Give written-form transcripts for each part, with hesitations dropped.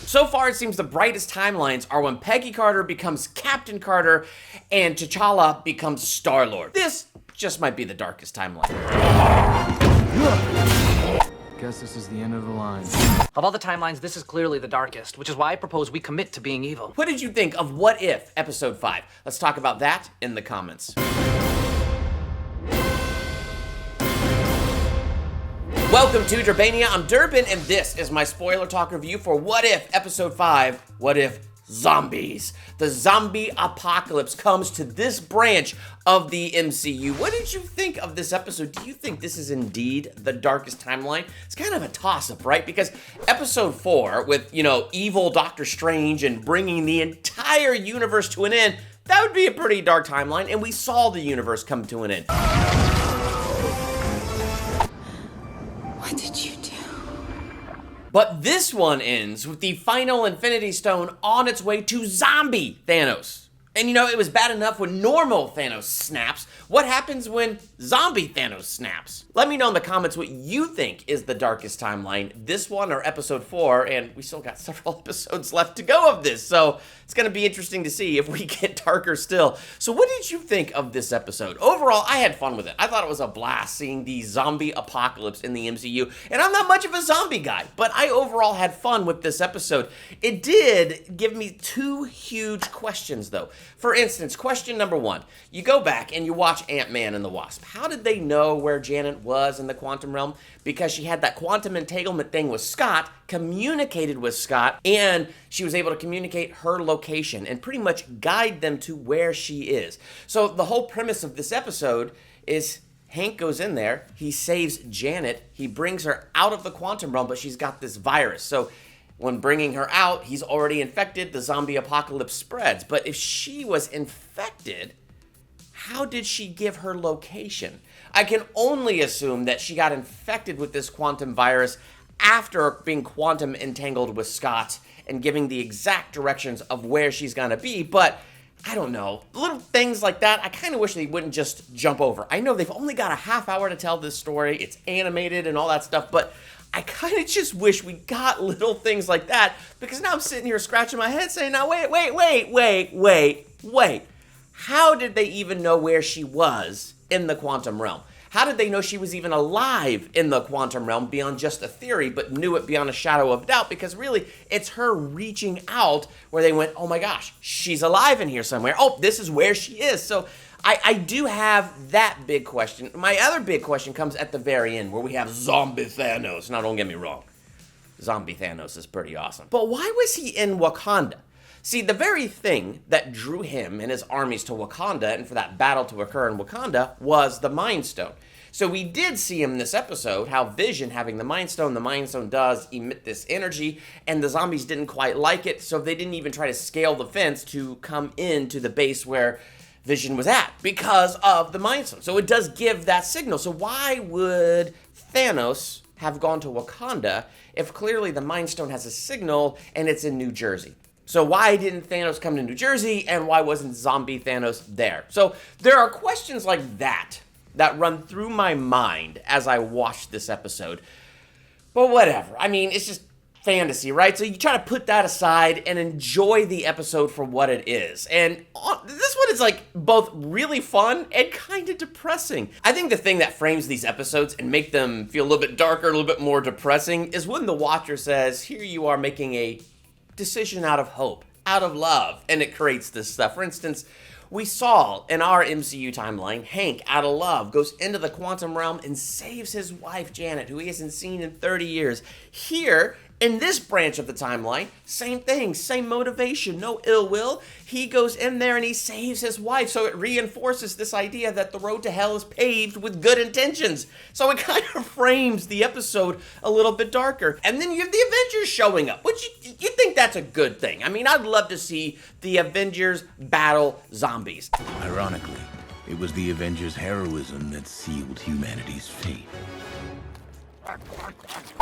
So far, it seems the brightest timelines are when Peggy Carter becomes Captain Carter and T'Challa becomes Star-Lord. This just might be the darkest timeline. Guess this is the end of the line. Of all the timelines, this is clearly the darkest, which is why I propose we commit to being evil. What did you think of What If Episode 5? Let's talk about that in the comments. Welcome to Durbania. I'm Durbin, and this is my spoiler talk review for What If Episode 5, What If Zombies. The zombie apocalypse comes to this branch of the MCU. What did you think of this episode? Do you think this is indeed the darkest timeline? It's kind of a toss-up, right? Because Episode 4, with, evil Doctor Strange and bringing the entire universe to an end, that would be a pretty dark timeline, and we saw the universe come to an end. What did you do? But this one ends with the final Infinity Stone on its way to zombie Thanos. And it was bad enough when normal Thanos snaps. What happens when zombie Thanos snaps? Let me know in the comments what you think is the darkest timeline, this one or Episode 4, and we still got several episodes left to go of this, so it's gonna be interesting to see if we get darker still. So what did you think of this episode? Overall, I had fun with it. I thought it was a blast seeing the zombie apocalypse in the MCU, and I'm not much of a zombie guy, but I overall had fun with this episode. It did give me two huge questions, though. For instance, question number 1, you go back and you watch Ant-Man and the Wasp. How did they know where Janet was in the quantum realm? Because she had that quantum entanglement thing with Scott, communicated with Scott, and she was able to communicate her location and pretty much guide them to where she is. So the whole premise of this episode is Hank goes in there, he saves Janet, he brings her out of the quantum realm, but she's got this virus. So when bringing her out, he's already infected, the zombie apocalypse spreads. But if she was infected, how did she give her location? I can only assume that she got infected with this quantum virus after being quantum entangled with Scott and giving the exact directions of where she's gonna be, but I don't know. Little things like that, I kind of wish they wouldn't just jump over. I know they've only got a half hour to tell this story, it's animated and all that stuff, but I kind of just wish we got little things like that, because now I'm sitting here scratching my head saying, now wait. How did they even know where she was in the quantum realm? How did they know she was even alive in the quantum realm beyond just a theory, but knew it beyond a shadow of doubt? Because really, it's her reaching out where they went, oh my gosh, she's alive in here somewhere. Oh, this is where she is. So I do have that big question. My other big question comes at the very end where we have zombie Thanos. Now, don't get me wrong. Zombie Thanos is pretty awesome. But why was he in Wakanda? See, the very thing that drew him and his armies to Wakanda and for that battle to occur in Wakanda was the Mind Stone. So we did see in this episode how Vision, having the Mind Stone does emit this energy, and the zombies didn't quite like it, so they didn't even try to scale the fence to come into the base where Vision was at because of the Mind Stone. So it does give that signal. So why would Thanos have gone to Wakanda if clearly the Mind Stone has a signal and it's in New Jersey? So why didn't Thanos come to New Jersey, and why wasn't zombie Thanos there? So there are questions like that run through my mind as I watch this episode. But whatever. I mean, it's just fantasy, right? So you try to put that aside and enjoy the episode for what it is. And this one is like both really fun and kind of depressing. I think the thing that frames these episodes and make them feel a little bit darker, a little bit more depressing is when the watcher says, here you are making a decision out of hope, out of love, and it creates this stuff. For instance, we saw in our MCU timeline, Hank, out of love, goes into the quantum realm and saves his wife, Janet, who he hasn't seen in 30 years. Here, in this branch of the timeline, same thing, same motivation, no ill will. He goes in there and he saves his wife, so it reinforces this idea that the road to hell is paved with good intentions. So it kind of frames the episode a little bit darker. And then you have the Avengers showing up, which you think that's a good thing. I mean, I'd love to see the Avengers battle zombies. Ironically, it was the Avengers' heroism that sealed humanity's fate.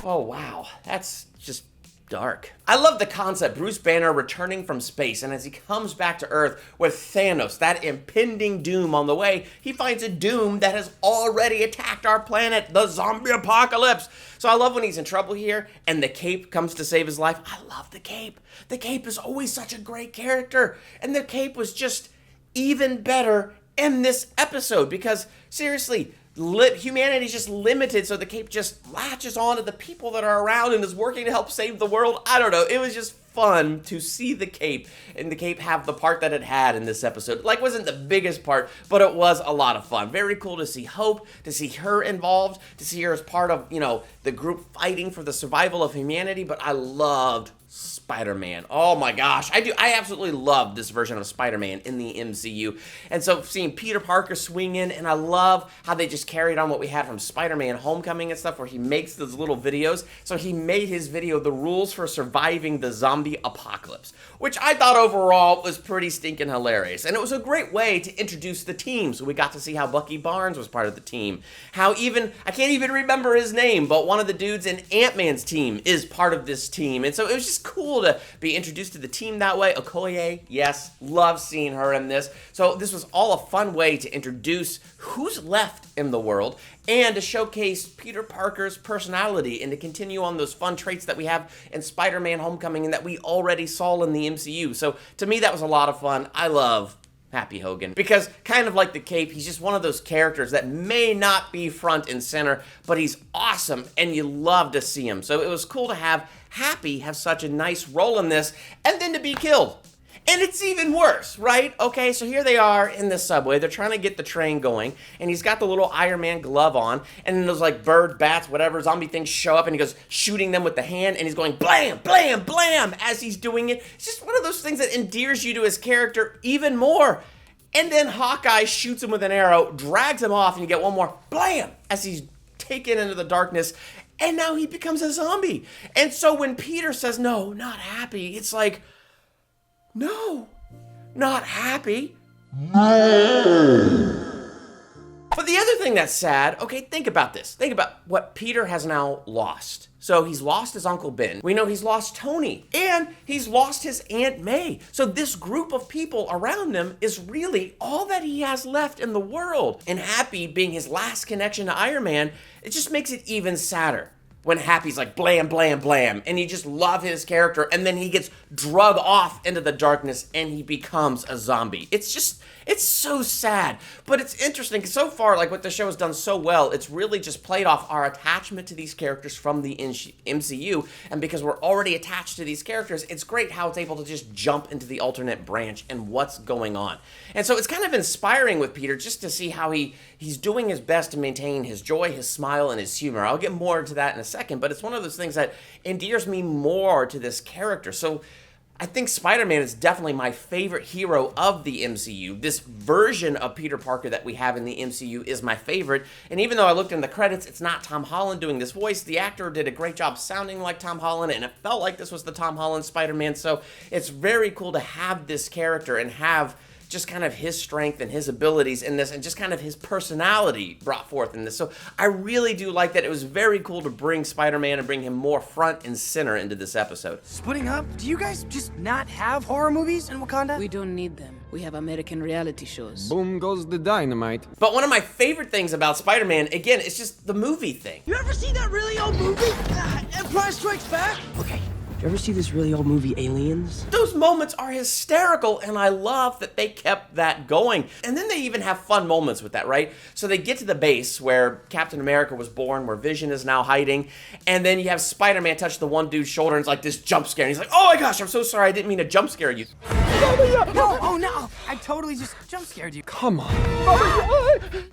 Oh, wow. That's just dark. I love the concept, Bruce Banner returning from space, and as he comes back to Earth with Thanos, that impending doom on the way, he finds a doom that has already attacked our planet, the zombie apocalypse. So I love when he's in trouble here, and the Cape comes to save his life. I love the Cape. The Cape is always such a great character, and the Cape was just even better in this episode, because seriously, humanity's just limited, so the Cape just latches on to the people that are around and is working to help save the world. I don't know. It was just fun to see the Cape and the Cape have the part that it had in this episode. Like, wasn't the biggest part, but it was a lot of fun. Very cool to see Hope, to see her involved, to see her as part of, the group fighting for the survival of humanity. But I loved Spider-Man. Oh my gosh. I absolutely love this version of Spider-Man in the MCU. And so seeing Peter Parker swing in, and I love how they just carried on what we had from Spider-Man Homecoming and stuff, where he makes those little videos. So he made his video, The Rules for Surviving the Zombie Apocalypse, which I thought overall was pretty stinking hilarious. And it was a great way to introduce the team. So we got to see how Bucky Barnes was part of the team. How I can't even remember his name, but one of the dudes in Ant-Man's team is part of this team. And so it was just cool to be introduced to the team that way. Okoye, yes, love seeing her in this. So this was all a fun way to introduce who's left in the world and to showcase Peter Parker's personality and to continue on those fun traits that we have in Spider-Man Homecoming and that we already saw in the MCU. So to me, that was a lot of fun. I love Happy Hogan, because kind of like the Cape, he's just one of those characters that may not be front and center, but he's awesome and you love to see him. So it was cool to have Happy have such a nice role in this, and then to be killed. And it's even worse, right? Okay, so here they are in the subway. They're trying to get the train going, and he's got the little Iron Man glove on, and then those like bird, bats, whatever zombie things show up, and he goes shooting them with the hand, and he's going blam, blam, blam as he's doing it. It's just one of those things that endears you to his character even more. And then Hawkeye shoots him with an arrow, drags him off, and you get one more blam as he's taken into the darkness, and now he becomes a zombie. And so when Peter says, no, not Happy, it's like, no, not Happy. But the other thing that's sad, okay, think about this. Think about what Peter has now lost. So he's lost his Uncle Ben. We know he's lost Tony. And he's lost his Aunt May. So this group of people around him is really all that he has left in the world. And Happy being his last connection to Iron Man, it just makes it even sadder. When Happy's like blam, blam, blam, and you just love his character, and then he gets drug off into the darkness and he becomes a zombie. It's so sad, but it's interesting because so far, like what the show has done so well, it's really just played off our attachment to these characters from the MCU, and because we're already attached to these characters, it's great how it's able to just jump into the alternate branch and what's going on. And so it's kind of inspiring with Peter just to see how he's doing his best to maintain his joy, his smile, and his humor. I'll get more into that in a second, but it's one of those things that endears me more to this character. So I think Spider-Man is definitely my favorite hero of the MCU. This version of Peter Parker that we have in the MCU is my favorite. And even though I looked in the credits, it's not Tom Holland doing this voice. The actor did a great job sounding like Tom Holland, and it felt like this was the Tom Holland Spider-Man. So it's very cool to have this character and have just kind of his strength and his abilities in this and just kind of his personality brought forth in this. So I really do like that. It was very cool to bring Spider-Man and bring him more front and center into this episode. Splitting up? Do you guys just not have horror movies in Wakanda? We don't need them. We have American reality shows. Boom goes the dynamite. But one of my favorite things about Spider-Man, again, it's just the movie thing. You ever see that really old movie? Empire Strikes Back? Okay. You ever see this really old movie, Aliens? Those moments are hysterical, and I love that they kept that going. And then they even have fun moments with that, right? So they get to the base where Captain America was born, where Vision is now hiding, and then you have Spider-Man touch the one dude's shoulder, and it's like this jump scare, and he's like, oh my gosh, I'm so sorry, I didn't mean to jump scare you. No, oh no, I totally just jump scared you. Come on.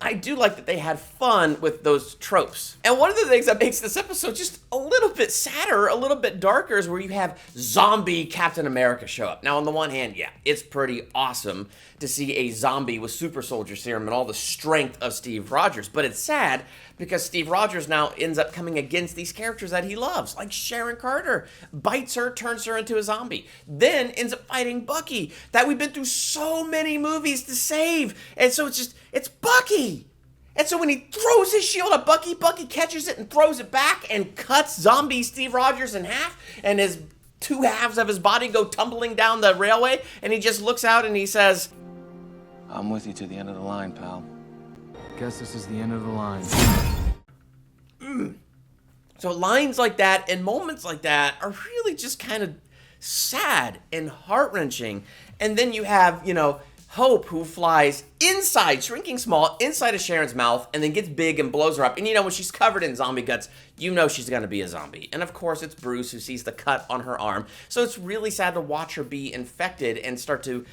I do like that they had fun with those tropes. And one of the things that makes this episode just a little bit sadder, a little bit darker, is where you have zombie Captain America show up. Now, on the one hand, yeah, it's pretty awesome to see a zombie with super soldier serum and all the strength of Steve Rogers, but it's sad because Steve Rogers now ends up coming against these characters that he loves, like Sharon Carter, bites her, turns her into a zombie, then ends up fighting Bucky, that we've been through so many movies to save, and so it's Bucky! And so when he throws his shield at Bucky, Bucky catches it and throws it back and cuts zombie Steve Rogers in half, and his two halves of his body go tumbling down the railway, and he just looks out and he says, I'm with you to the end of the line, pal. Guess this is the end of the line. So lines like that and moments like that are really just kind of sad and heart-wrenching. And then you have, Hope, who flies inside, shrinking small, inside of Sharon's mouth, and then gets big and blows her up. And when she's covered in zombie guts, she's going to be a zombie. And of course, it's Bruce who sees the cut on her arm. So it's really sad to watch her be infected and start to,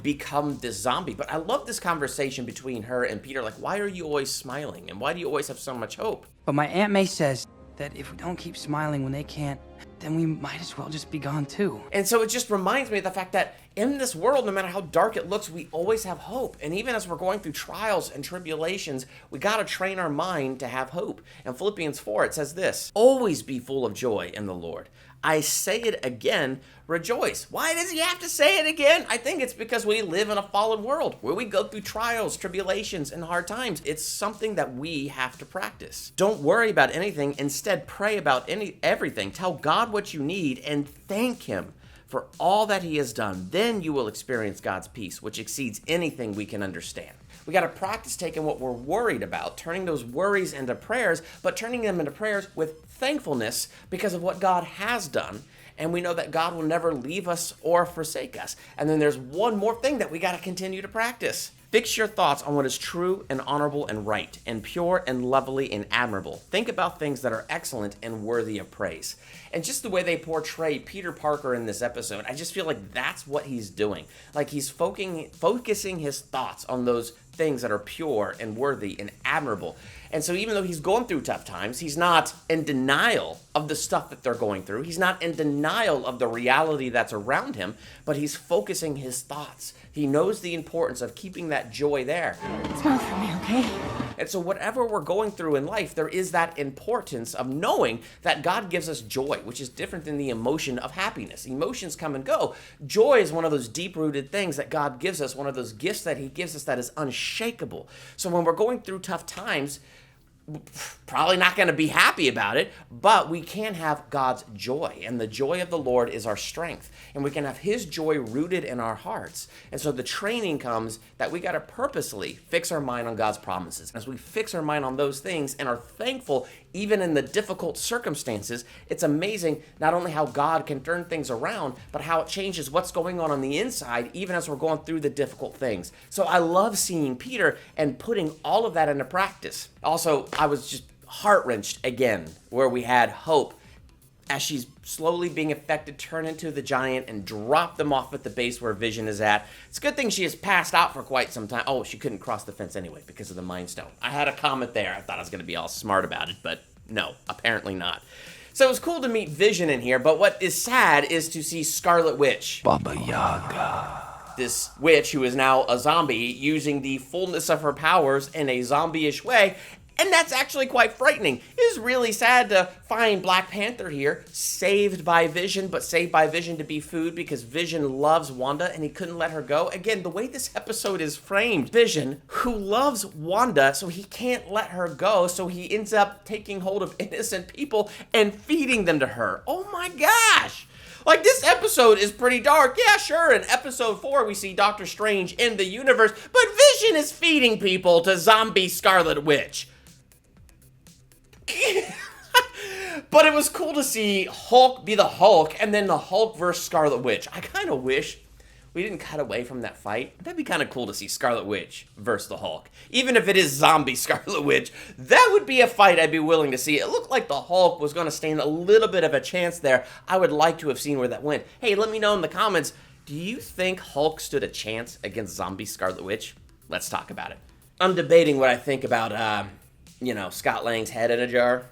become this zombie. But I love this conversation between her and Peter. Like, why are you always smiling? And why do you always have so much hope? But my Aunt May says that if we don't keep smiling when they can't, then we might as well just be gone too. And so it just reminds me of the fact that in this world, no matter how dark it looks, we always have hope. And even as we're going through trials and tribulations, we got to train our mind to have hope. In Philippians 4, it says this: always be full of joy in the Lord. I say it again, rejoice. Why does he have to say it again? I think it's because we live in a fallen world where we go through trials, tribulations, and hard times. It's something that we have to practice. Don't worry about anything. Instead, pray about everything. Tell God what you need and thank him for all that he has done. Then you will experience God's peace, which exceeds anything we can understand. We got to practice taking what we're worried about, turning those worries into prayers, but turning them into prayers with thankfulness because of what God has done. And we know that God will never leave us or forsake us. And then there's one more thing that we got to continue to practice. Fix your thoughts on what is true and honorable and right and pure and lovely and admirable. Think about things that are excellent and worthy of praise. And just the way they portray Peter Parker in this episode, I just feel like that's what he's doing. Like he's focusing his thoughts on those things that are pure and worthy and admirable. And so even though he's going through tough times, he's not in denial of the stuff that they're going through. He's not in denial of the reality that's around him, but he's focusing his thoughts. He knows the importance of keeping that joy there. Smile for me, okay? And so whatever we're going through in life, there is that importance of knowing that God gives us joy, which is different than the emotion of happiness. Emotions come and go. Joy is one of those deep-rooted things that God gives us, one of those gifts that he gives us that is unshakable. So when we're going through tough times, probably not going to be happy about it, but we can have God's joy, and the joy of the Lord is our strength, and we can have his joy rooted in our hearts. And so the training comes that we got to purposely fix our mind on God's promises. As we fix our mind on those things and are thankful even in the difficult circumstances, it's amazing not only how God can turn things around, but how it changes what's going on the inside, even as we're going through the difficult things. So I love seeing Peter and putting all of that into practice. Also, I was just heart-wrenched again, where we had Hope, as she's slowly being affected, turn into the giant and drop them off at the base where Vision is at. It's a good thing she has passed out for quite some time. Oh, she couldn't cross the fence anyway because of the Mind Stone. I had a comment there. I thought I was going to be all smart about it, but no, apparently not. So it was cool to meet Vision in here, but what is sad is to see Scarlet Witch. Baba Yaga. This witch who is now a zombie using the fullness of her powers in a zombie-ish way. And that's actually quite frightening. It is really sad to find Black Panther here, saved by Vision, but saved by Vision to be food because Vision loves Wanda and he couldn't let her go. Again, the way this episode is framed, Vision, who loves Wanda, so he can't let her go, so he ends up taking hold of innocent people and feeding them to her. Oh my gosh! Like, this episode is pretty dark. Yeah, sure, in episode 4, we see Doctor Strange in the universe, but Vision is feeding people to zombie Scarlet Witch. But it was cool to see Hulk be the Hulk, and then the Hulk versus Scarlet Witch. I kind of wish we didn't cut away from that fight. That'd be kind of cool to see Scarlet Witch versus the Hulk. Even if it is zombie Scarlet Witch, that would be a fight I'd be willing to see. It looked like the Hulk was going to stand a little bit of a chance there. I would like to have seen where that went. Hey, let me know in the comments, do you think Hulk stood a chance against zombie Scarlet Witch? Let's talk about it. I'm debating what I think about, Scott Lang's head in a jar.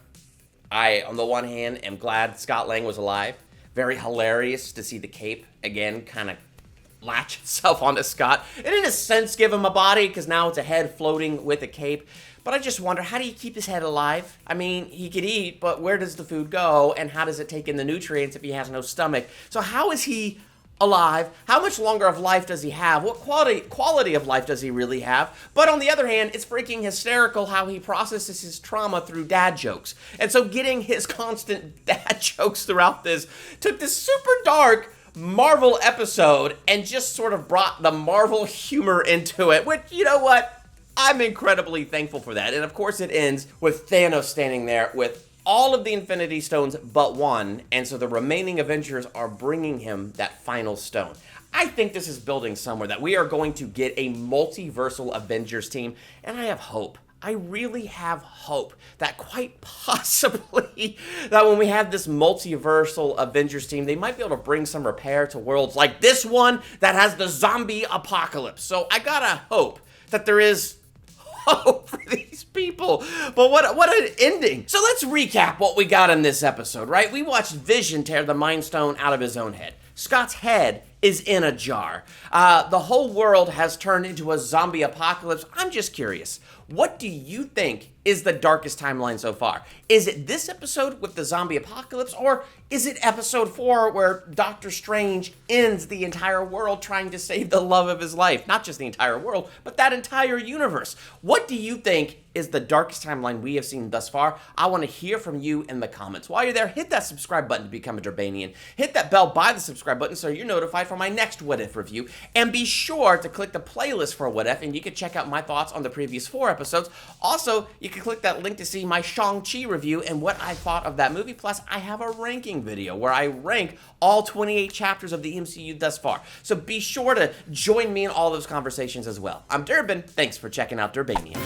I, on the one hand, am glad Scott Lang was alive. Very hilarious to see the cape, again, kind of latch itself onto Scott. And in a sense, give him a body, because now it's a head floating with a cape. But I just wonder, how do you keep his head alive? I mean, he could eat, but where does the food go? And how does it take in the nutrients if he has no stomach? So how is he alive? How much longer of life does he have? What quality of life does he really have? But on the other hand, it's freaking hysterical how he processes his trauma through dad jokes. And so getting his constant dad jokes throughout this took this super dark Marvel episode and just sort of brought the Marvel humor into it, which, you know what? I'm incredibly thankful for that. And of course it ends with Thanos standing there with all of the Infinity Stones but one, and so the remaining Avengers are bringing him that final stone. I think this is building somewhere that we are going to get a multiversal Avengers team, and I have hope. I really have hope that quite possibly that when we have this multiversal Avengers team, they might be able to bring some repair to worlds like this one that has the zombie apocalypse. So I gotta hope that there is hope for these people. But what an ending. So let's recap what we got in this episode, right? We watched Vision tear the Mind Stone out of his own head. Scott's head is in a jar. The whole world has turned into a zombie apocalypse. I'm just curious, what do you think is the darkest timeline so far? Is it this episode with the zombie apocalypse, or is it episode 4 where Doctor Strange ends the entire world trying to save the love of his life? Not just the entire world, but that entire universe. What do you think is the darkest timeline we have seen thus far? I want to hear from you in the comments. While you're there, hit that subscribe button to become a Durbanian. Hit that bell by the subscribe button so you're notified for my next What If review. And be sure to click the playlist for What If, and you can check out my thoughts on the previous 4 episodes. Also, you can click that link to see my Shang-Chi review and what I thought of that movie. Plus, I have a ranking video where I rank all 28 chapters of the MCU thus far. So be sure to join me in all those conversations as well. I'm Durbin. Thanks for checking out Durbania.